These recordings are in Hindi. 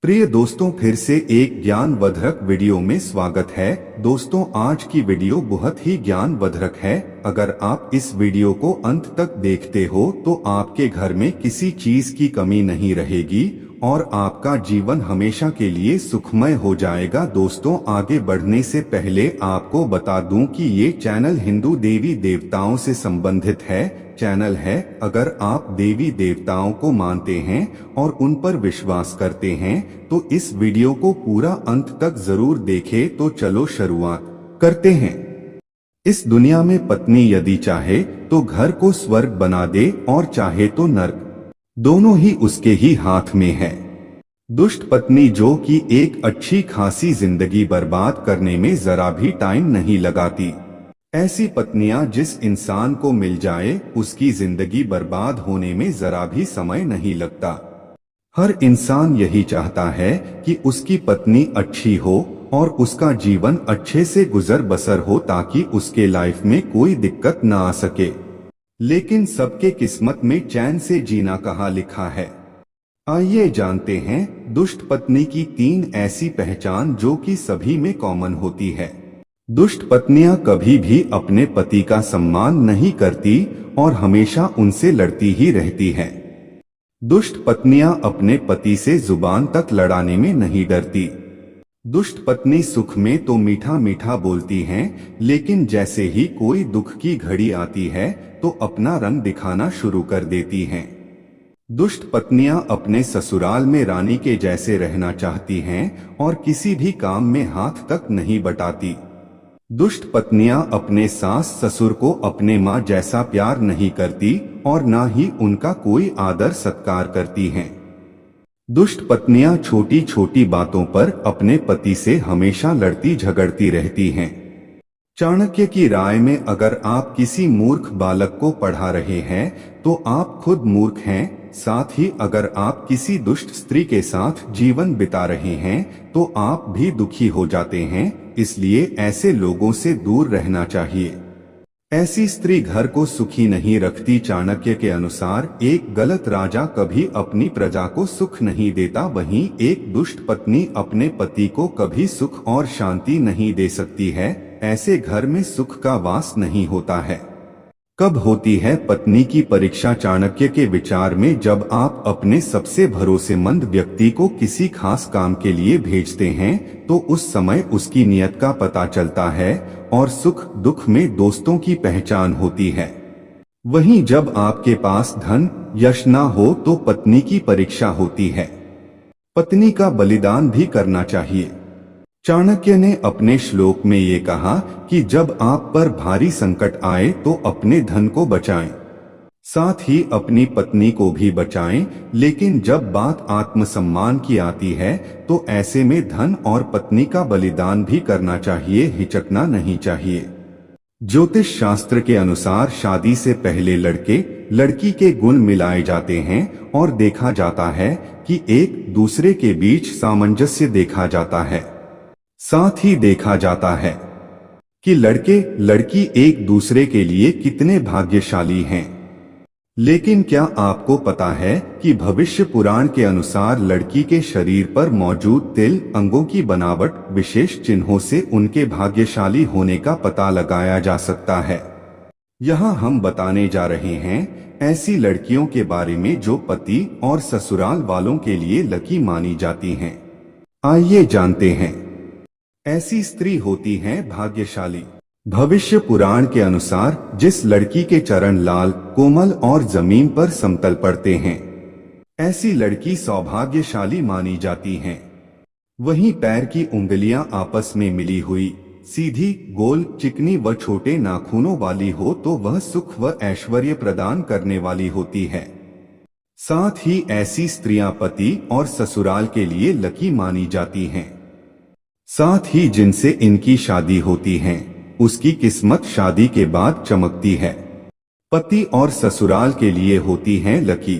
प्रिय दोस्तों, फिर से एक ज्ञानवर्धक वीडियो में स्वागत है। दोस्तों, आज की वीडियो बहुत ही ज्ञानवर्धक है। अगर आप इस वीडियो को अंत तक देखते हो तो आपके घर में किसी चीज की कमी नहीं रहेगी और आपका जीवन हमेशा के लिए सुखमय हो जाएगा। दोस्तों, आगे बढ़ने से पहले आपको बता दूं कि ये चैनल हिंदू देवी देवताओं से संबंधित चैनल है। अगर आप देवी देवताओं को मानते हैं और उन पर विश्वास करते हैं तो इस वीडियो को पूरा अंत तक जरूर देखें। तो चलो शुरुआत करते हैं। इस दुनिया में पत्नी यदि चाहे तो घर को स्वर्ग बना दे और चाहे तो नर्क, दोनों ही उसके ही हाथ में है। दुष्ट पत्नी जो कि एक अच्छी खासी जिंदगी बर्बाद करने में जरा भी टाइम नहीं लगाती। ऐसी पत्नियां जिस इंसान को मिल जाए उसकी जिंदगी बर्बाद होने में जरा भी समय नहीं लगता। हर इंसान यही चाहता है कि उसकी पत्नी अच्छी हो और उसका जीवन अच्छे से गुजर बसर हो ताकि उसके लाइफ में कोई दिक्कत ना आ सके। लेकिन सबके किस्मत में चैन से जीना कहाँ लिखा है। आइए जानते हैं दुष्ट पत्नी की 3 ऐसी पहचान जो कि सभी में कॉमन होती है। दुष्ट पत्नियां कभी भी अपने पति का सम्मान नहीं करती और हमेशा उनसे लड़ती ही रहती हैं। दुष्ट पत्नियां अपने पति से जुबान तक लड़ाने में नहीं डरती। दुष्ट पत्नी सुख में तो मीठा मीठा बोलती हैं, लेकिन जैसे ही कोई दुख की घड़ी आती है तो अपना रंग दिखाना शुरू कर देती हैं। दुष्ट पत्नियां अपने ससुराल में रानी के जैसे रहना चाहती हैं और किसी भी काम में हाथ तक नहीं बटाती। दुष्ट पत्नियां अपने सास ससुर को अपने माँ जैसा प्यार नहीं करती और ना ही उनका कोई आदर सत्कार करती हैं। दुष्ट पत्नियां छोटी छोटी बातों पर अपने पति से हमेशा लड़ती झगड़ती रहती हैं। चाणक्य की राय में अगर आप किसी मूर्ख बालक को पढ़ा रहे हैं तो आप खुद मूर्ख हैं। साथ ही अगर आप किसी दुष्ट स्त्री के साथ जीवन बिता रहे हैं तो आप भी दुखी हो जाते हैं। इसलिए ऐसे लोगों से दूर रहना चाहिए। ऐसी स्त्री घर को सुखी नहीं रखती। चाणक्य के अनुसार एक गलत राजा कभी अपनी प्रजा को सुख नहीं देता, वहीं एक दुष्ट पत्नी अपने पति को कभी सुख और शांति नहीं दे सकती है। ऐसे घर में सुख का वास नहीं होता है। कब होती है पत्नी की परीक्षा? चाणक्य के विचार में जब आप अपने सबसे भरोसेमंद व्यक्ति को किसी खास काम के लिए भेजते हैं तो उस समय उसकी नीयत का पता चलता है और सुख दुख में दोस्तों की पहचान होती है। वहीं जब आपके पास धन यश ना हो तो पत्नी की परीक्षा होती है। पत्नी का बलिदान भी करना चाहिए। चाणक्य ने अपने श्लोक में ये कहा कि जब आप पर भारी संकट आए तो अपने धन को बचाएं, साथ ही अपनी पत्नी को भी बचाएं। लेकिन जब बात आत्मसम्मान की आती है तो ऐसे में धन और पत्नी का बलिदान भी करना चाहिए, हिचकना नहीं चाहिए। ज्योतिष शास्त्र के अनुसार शादी से पहले लड़के लड़की के गुण मिलाए जाते हैं और देखा जाता है कि एक दूसरे के बीच सामंजस्य देखा जाता है। साथ ही देखा जाता है कि लड़के लड़की एक दूसरे के लिए कितने भाग्यशाली हैं। लेकिन क्या आपको पता है कि भविष्य पुराण के अनुसार लड़की के शरीर पर मौजूद तिल, अंगों की बनावट, विशेष चिन्हों से उनके भाग्यशाली होने का पता लगाया जा सकता है। यहाँ हम बताने जा रहे हैं ऐसी लड़कियों के बारे में जो पति और ससुराल वालों के लिए लकी मानी जाती हैं। आइए जानते हैं। ऐसी स्त्री होती है भाग्यशाली। भविष्य पुराण के अनुसार जिस लड़की के चरण लाल, कोमल और जमीन पर समतल पड़ते हैं, ऐसी लड़की सौभाग्यशाली मानी जाती हैं। वहीं पैर की उंगलियां आपस में मिली हुई, सीधी, गोल, चिकनी व छोटे नाखूनों वाली हो तो वह सुख व ऐश्वर्य प्रदान करने वाली होती है। साथ ही ऐसी स्त्रियां पति और ससुराल के लिए लकी मानी जाती हैं। साथ ही जिनसे इनकी शादी होती है उसकी किस्मत शादी के बाद चमकती है। पति और ससुराल के लिए होती हैं लकी।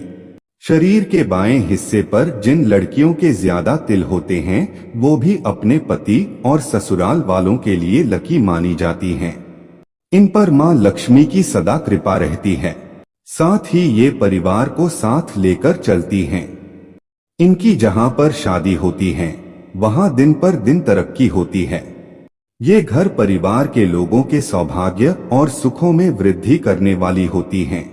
शरीर के बाएं हिस्से पर जिन लड़कियों के ज्यादा तिल होते हैं वो भी अपने पति और ससुराल वालों के लिए लकी मानी जाती हैं। इन पर मां लक्ष्मी की सदा कृपा रहती है। साथ ही ये परिवार को साथ लेकर चलती हैं। इनकी जहां पर शादी होती है वहां दिन पर दिन तरक्की होती है। ये घर परिवार के लोगों के सौभाग्य और सुखों में वृद्धि करने वाली होती हैं।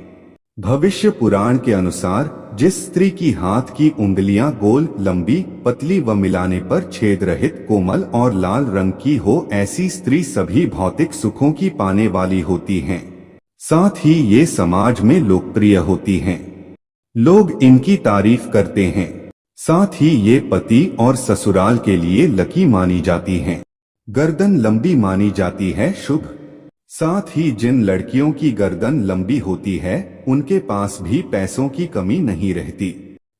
भविष्य पुराण के अनुसार जिस स्त्री की हाथ की उंगलियां गोल, लंबी, पतली व मिलाने पर छेद रहित, कोमल और लाल रंग की हो, ऐसी स्त्री सभी भौतिक सुखों की पाने वाली होती हैं। साथ ही ये समाज में लोकप्रिय होती हैं। लोग इनकी तारीफ करते हैं। साथ ही ये पति और ससुराल के लिए लकी मानी जाती हैं। गर्दन लंबी मानी जाती है शुभ। साथ ही जिन लड़कियों की गर्दन लंबी होती है उनके पास भी पैसों की कमी नहीं रहती।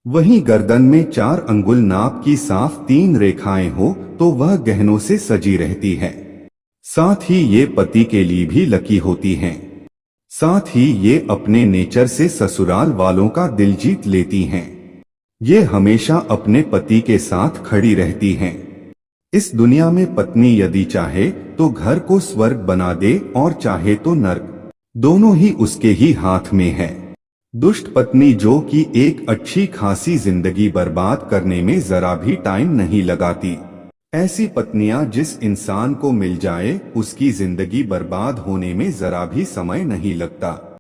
वहीं गर्दन में 4 अंगुल नाप की साफ 3 रेखाएं हो तो वह गहनों से सजी रहती है। साथ ही ये पति के लिए भी लकी होती हैं। साथ ही ये अपने नेचर से ससुराल वालों का दिल जीत लेती हैं। ये हमेशा अपने पति के साथ खड़ी रहती हैं। इस दुनिया में पत्नी यदि चाहे तो घर को स्वर्ग बना दे और चाहे तो नर्क, दोनों ही उसके ही हाथ में है। दुष्ट पत्नी जो कि एक अच्छी खासी जिंदगी बर्बाद करने में जरा भी टाइम नहीं लगाती। ऐसी पत्नियां जिस इंसान को मिल जाए उसकी जिंदगी बर्बाद होने में जरा भी समय नहीं लगता।